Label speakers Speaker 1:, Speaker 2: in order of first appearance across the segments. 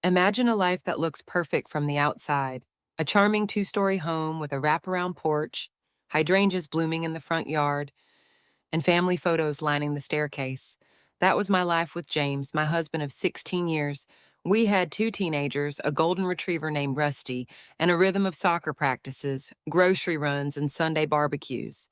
Speaker 1: Imagine a life that looks perfect from the outside. A charming two-story home with a wraparound porch, hydrangeas blooming in the front yard, and family photos lining the staircase. That was my life with James, my husband of 16 years. We had two teenagers, a golden retriever named Rusty, and a rhythm of soccer practices, grocery runs, and Sunday barbecues.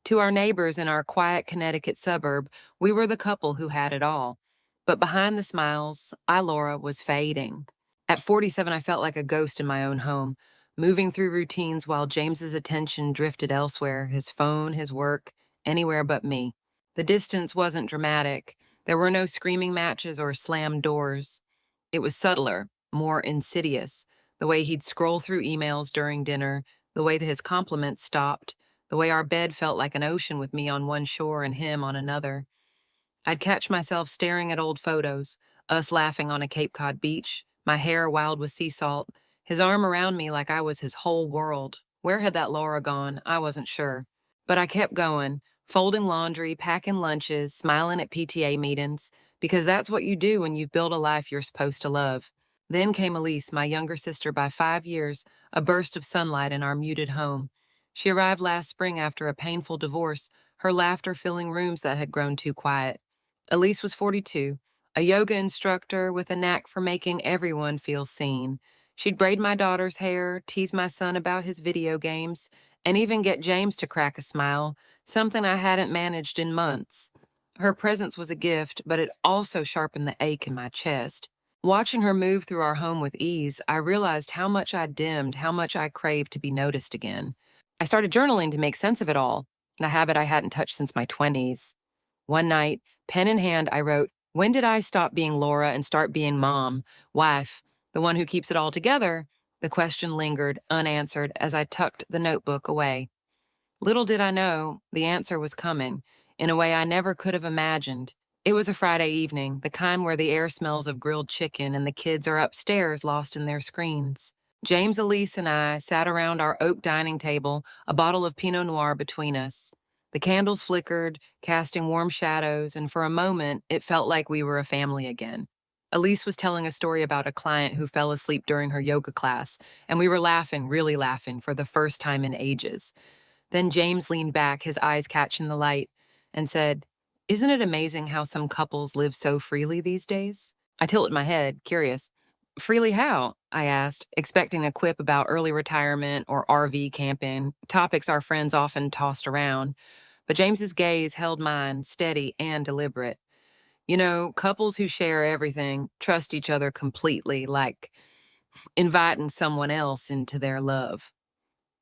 Speaker 1: To our neighbors in our quiet Connecticut suburb, we were the couple who had it all. But behind the smiles, I, Laura, was fading. At 47, I felt like a ghost in my own home, moving through routines while James's attention drifted elsewhere, his phone, his work, anywhere but me. The distance wasn't dramatic. There were no screaming matches or slammed doors. It was subtler, more insidious, the way he'd scroll through emails during dinner, the way that his compliments stopped, the way our bed felt like an ocean with me on one shore and him on another. I'd catch myself staring at old photos, us laughing on a Cape Cod beach, my hair wild with sea salt, his arm around me like I was his whole world. Where had that Laura gone? I wasn't sure. But I kept going, folding laundry, packing lunches, smiling at PTA meetings, because that's what you do when you've built a life you're supposed to love. Then came Elise, my younger sister by 5 years, a burst of sunlight in our muted home. She arrived last spring after a painful divorce, her laughter filling rooms that had grown too quiet. Elise was 42, a yoga instructor with a knack for making everyone feel seen. She'd braid my daughter's hair, tease my son about his video games, and even get James to crack a smile, something I hadn't managed in months. Her presence was a gift, but it also sharpened the ache in my chest. Watching her move through our home with ease, I realized how much I dimmed, how much I craved to be noticed again. I started journaling to make sense of it all, a habit I hadn't touched since my 20s. One night, pen in hand, I wrote, "When did I stop being Laura and start being mom, wife, the one who keeps it all together?" The question lingered, unanswered, as I tucked the notebook away. Little did I know, the answer was coming, in a way I never could have imagined. It was a Friday evening, the kind where the air smells of grilled chicken and the kids are upstairs lost in their screens. James, Elise, and I sat around our oak dining table, a bottle of Pinot Noir between us. The candles flickered, casting warm shadows, and for a moment, it felt like we were a family again. Elise was telling a story about a client who fell asleep during her yoga class, and we were laughing, really laughing, for the first time in ages. Then James leaned back, his eyes catching the light, and said, "Isn't it amazing how some couples live so freely these days?" I tilted my head, curious. "Freely how?" I asked, expecting a quip about early retirement or RV camping, topics our friends often tossed around. But James's gaze held mine, steady and deliberate. You know, couples who share everything trust each other completely, like inviting someone else into their love.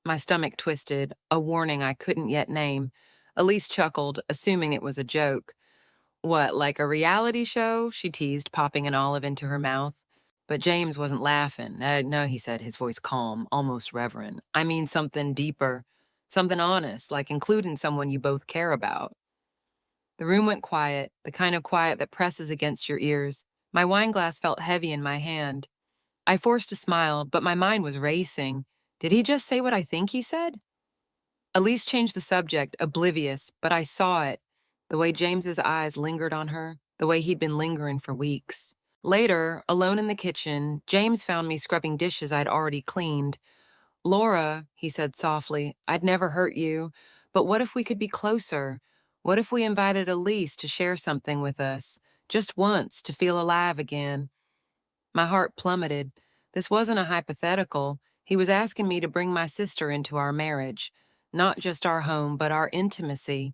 Speaker 1: My stomach twisted, a warning I couldn't yet name. Elise chuckled, assuming it was a joke. "What, like a reality show?" she teased, popping an olive into her mouth. But James wasn't laughing. No, he said, his voice calm, almost reverent. "I mean something deeper, something honest, like including someone you both care about." The room went quiet, the kind of quiet that presses against your ears. My wine glass felt heavy in my hand. I forced a smile, but my mind was racing. Did he just say what I think he said? Elise changed the subject, oblivious, but I saw it. The way James's eyes lingered on her, the way he'd been lingering for weeks. Later, alone in the kitchen, James found me scrubbing dishes I'd already cleaned. "Laura," he said softly, "I'd never hurt you, but what if we could be closer? What if we invited Elise to share something with us, just once, to feel alive again?" My heart plummeted. This wasn't a hypothetical. He was asking me to bring my sister into our marriage, not just our home, but our intimacy.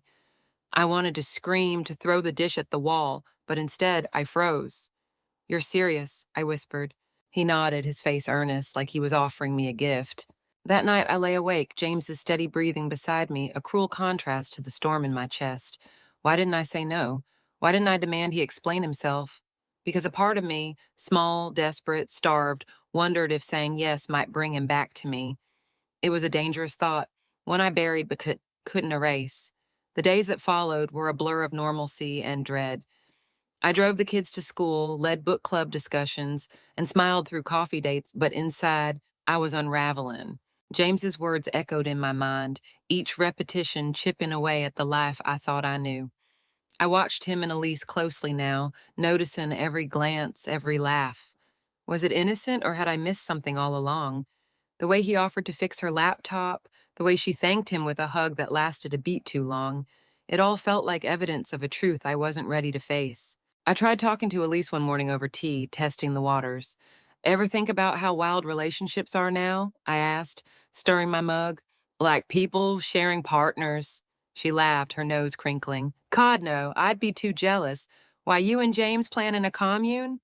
Speaker 1: I wanted to scream, to throw the dish at the wall, but instead I froze. "You're serious," I whispered. He nodded, his face earnest, like he was offering me a gift. That night I lay awake, James's steady breathing beside me, a cruel contrast to the storm in my chest. Why didn't I say no? Why didn't I demand he explain himself? Because a part of me, small, desperate, starved, wondered if saying yes might bring him back to me. It was a dangerous thought, one I buried but couldn't erase. The days that followed were a blur of normalcy and dread. I drove the kids to school, led book club discussions, and smiled through coffee dates, but inside, I was unraveling. James's words echoed in my mind, each repetition chipping away at the life I thought I knew. I watched him and Elise closely now, noticing every glance, every laugh. Was it innocent or had I missed something all along? The way he offered to fix her laptop, the way she thanked him with a hug that lasted a beat too long, it all felt like evidence of a truth I wasn't ready to face. I tried talking to Elise one morning over tea, testing the waters. Ever think about how wild relationships are now? I asked, stirring my mug. Like people sharing partners. She laughed, her nose crinkling. God, no, I'd be too jealous. Why, you and James planning a commune?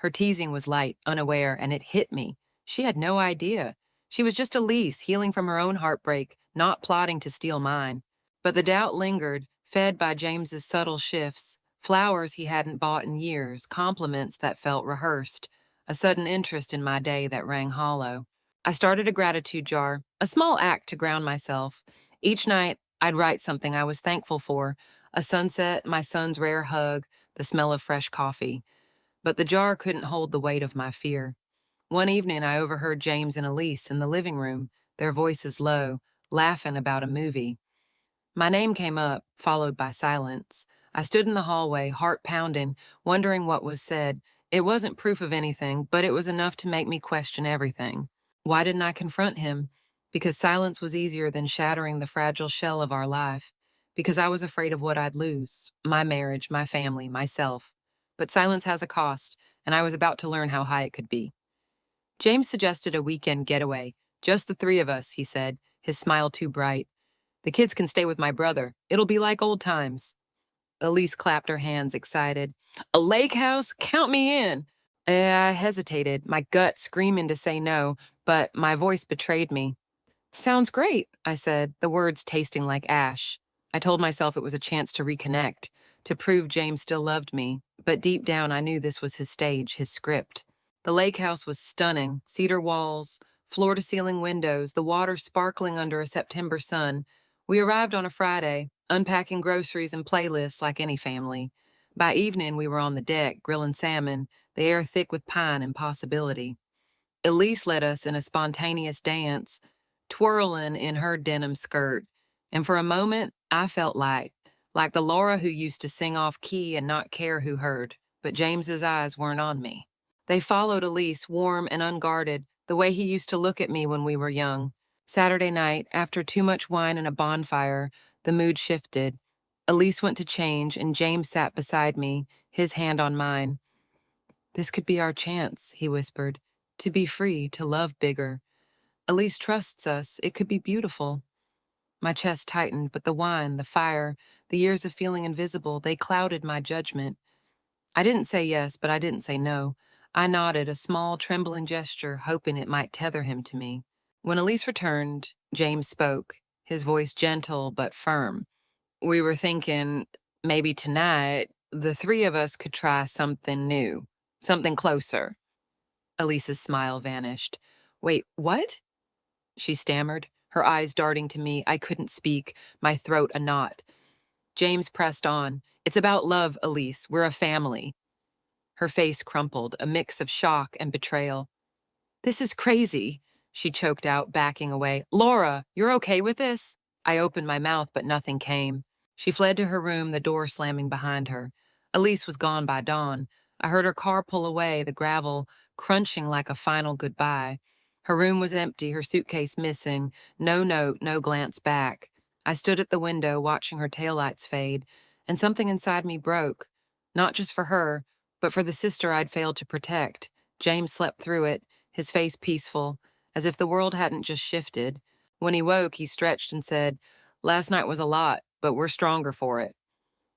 Speaker 1: Her teasing was light, unaware, and it hit me. She had no idea. She was just Elise, healing from her own heartbreak, not plotting to steal mine. But the doubt lingered, fed by James's subtle shifts, flowers he hadn't bought in years, compliments that felt rehearsed, a sudden interest in my day that rang hollow. I started a gratitude jar, a small act to ground myself. Each night, I'd write something I was thankful for, a sunset, my son's rare hug, the smell of fresh coffee. But the jar couldn't hold the weight of my fear. One evening, I overheard James and Elise in the living room, their voices low, laughing about a movie. My name came up, followed by silence. I stood in the hallway, heart pounding, wondering what was said. It wasn't proof of anything, but it was enough to make me question everything. Why didn't I confront him? Because silence was easier than shattering the fragile shell of our life. Because I was afraid of what I'd lose my marriage, my family, myself. But silence has a cost, and I was about to learn how high it could be. James suggested a weekend getaway. Just the three of us, he said, his smile too bright. The kids can stay with my brother. It'll be like old times. Elise clapped her hands, excited. A lake house? Count me in. I hesitated, my gut screaming to say no, but my voice betrayed me. Sounds great, I said, the words tasting like ash. I told myself it was a chance to reconnect, to prove James still loved me, but deep down I knew this was his stage, his script. The lake house was stunning, cedar walls, floor-to-ceiling windows, the water sparkling under a September sun. We arrived on a Friday, unpacking groceries and playlists like any family. By evening, we were on the deck, grilling salmon, the air thick with pine and possibility. Elise led us in a spontaneous dance, twirling in her denim skirt, and for a moment, I felt like the Laura who used to sing off key and not care who heard, but James's eyes weren't on me. They followed Elise, warm and unguarded, the way he used to look at me when we were young. Saturday night, after too much wine and a bonfire, the mood shifted. Elise went to change, and James sat beside me, his hand on mine. This could be our chance, he whispered, to be free, to love bigger. Elise trusts us. It could be beautiful. My chest tightened, but the wine, the fire, the years of feeling invisible, they clouded my judgment. I didn't say yes, but I didn't say no. I nodded, a small, trembling gesture, hoping it might tether him to me. When Elise returned, James spoke, his voice gentle but firm. We were thinking, maybe tonight, the three of us could try something new, something closer. Elise's smile vanished. Wait, what? She stammered, her eyes darting to me. I couldn't speak, my throat a knot. James pressed on. It's about love, Elise. We're a family. Her face crumpled, a mix of shock and betrayal. This is crazy, she choked out, backing away. Laura, you're okay with this? I opened my mouth, but nothing came. She fled to her room, the door slamming behind her. Elise was gone by dawn. I heard her car pull away, the gravel crunching like a final goodbye. Her room was empty, her suitcase missing, no note, no glance back. I stood at the window, watching her taillights fade, and something inside me broke. Not just for her, but for the sister I'd failed to protect. James slept through it, his face peaceful, as if the world hadn't just shifted. When he woke, he stretched and said, Last night was a lot, but we're stronger for it.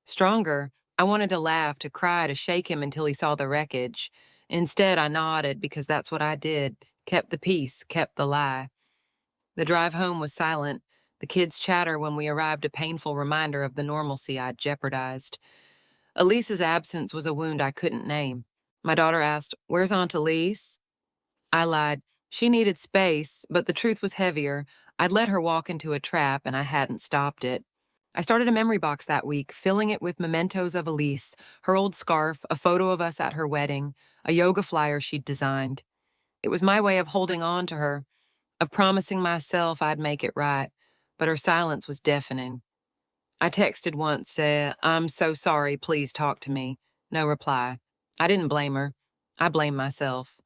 Speaker 1: Stronger? I wanted to laugh, to cry, to shake him until he saw the wreckage. Instead, I nodded because that's what I did. Kept the peace, kept the lie. The drive home was silent. The kids' chatter when we arrived a painful reminder of the normalcy I'd jeopardized. Elise's absence was a wound I couldn't name. My daughter asked, Where's Aunt Elise? I lied. She needed space, but the truth was heavier. I'd let her walk into a trap, and I hadn't stopped it. I started a memory box that week, filling it with mementos of Elise, her old scarf, a photo of us at her wedding, a yoga flyer she'd designed. It was my way of holding on to her, of promising myself I'd make it right, but her silence was deafening. I texted once, said, I'm so sorry, please talk to me. No reply. I didn't blame her. I blamed myself.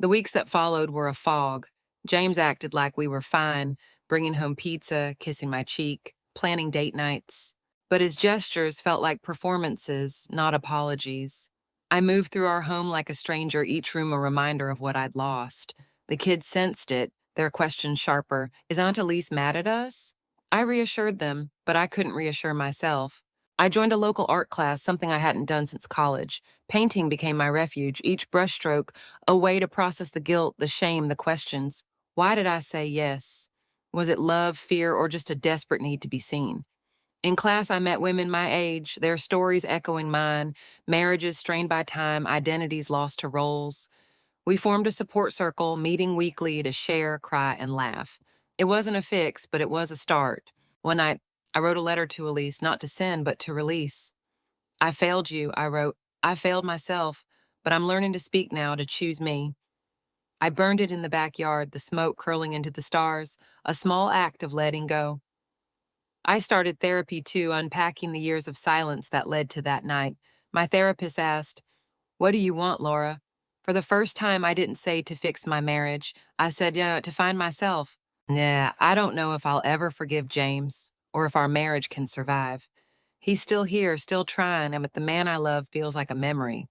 Speaker 1: The weeks that followed were a fog. James acted like we were fine, bringing home pizza, kissing my cheek, planning date nights. But his gestures felt like performances, not apologies. I moved through our home like a stranger, each room a reminder of what I'd lost. The kids sensed it, their questions sharper. Is Aunt Elise mad at us? I reassured them, but I couldn't reassure myself. I joined a local art class, something I hadn't done since college. Painting became my refuge, each brushstroke a way to process the guilt, the shame, the questions. Why did I say yes? Was it love, fear, or just a desperate need to be seen? In class, I met women my age, their stories echoing mine, marriages strained by time, identities lost to roles. We formed a support circle, meeting weekly to share, cry, and laugh. It wasn't a fix, but it was a start. One night, I wrote a letter to Elise, not to send, but to release. I failed you, I wrote. I failed myself, but I'm learning to speak now, to choose me. I burned it in the backyard, the smoke curling into the stars, a small act of letting go. I started therapy too, unpacking the years of silence that led to that night. My therapist asked, "What do you want, Laura?" For the first time, I didn't say to fix my marriage. I said, yeah, to find myself. Yeah, I don't know if I'll ever forgive James or if our marriage can survive. He's still here, still trying, and with the man I love feels like a memory.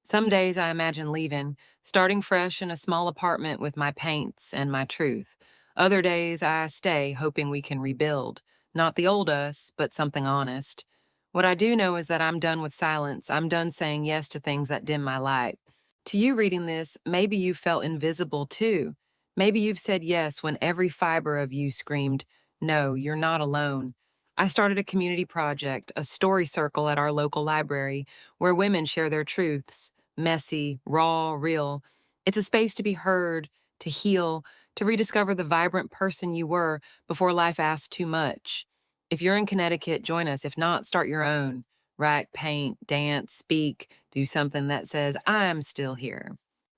Speaker 1: Some days I imagine leaving, starting fresh in a small apartment with my paints and my truth. Other days I stay, hoping we can rebuild. Not the old us, but something honest. What I do know is that I'm done with silence. I'm done saying yes to things that dim my light. To you reading this, maybe you felt invisible too. Maybe you've said yes when every fiber of you screamed, no, you're not alone. I started a community project, a story circle at our local library, where women share their truths, messy, raw, real. It's a space to be heard, to heal, to rediscover the vibrant person you were before life asked too much. If you're in Connecticut, join us. If not, start your own. Write, paint, dance, speak, do something that says, I'm still here.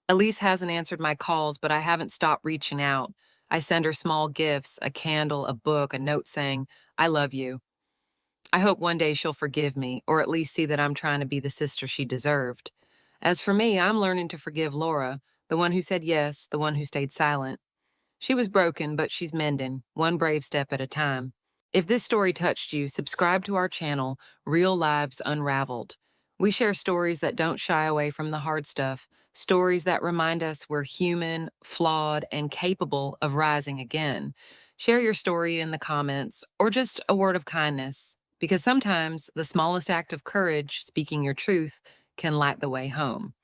Speaker 1: Elise hasn't answered my calls, but I haven't stopped reaching out. I send her small gifts, a candle, a book, a note saying, I love you. I hope one day she'll forgive me, or at least see that I'm trying to be the sister she deserved. As for me, I'm learning to forgive Laura, the one who said yes, the one who stayed silent. She was broken, but she's mending, one brave step at a time. If this story touched you, subscribe to our channel, Real Lives Unraveled. We share stories that don't shy away from the hard stuff, stories that remind us we're human, flawed, and capable of rising again. Share your story in the comments, or just a word of kindness, because sometimes the smallest act of courage, speaking your truth, can light the way home.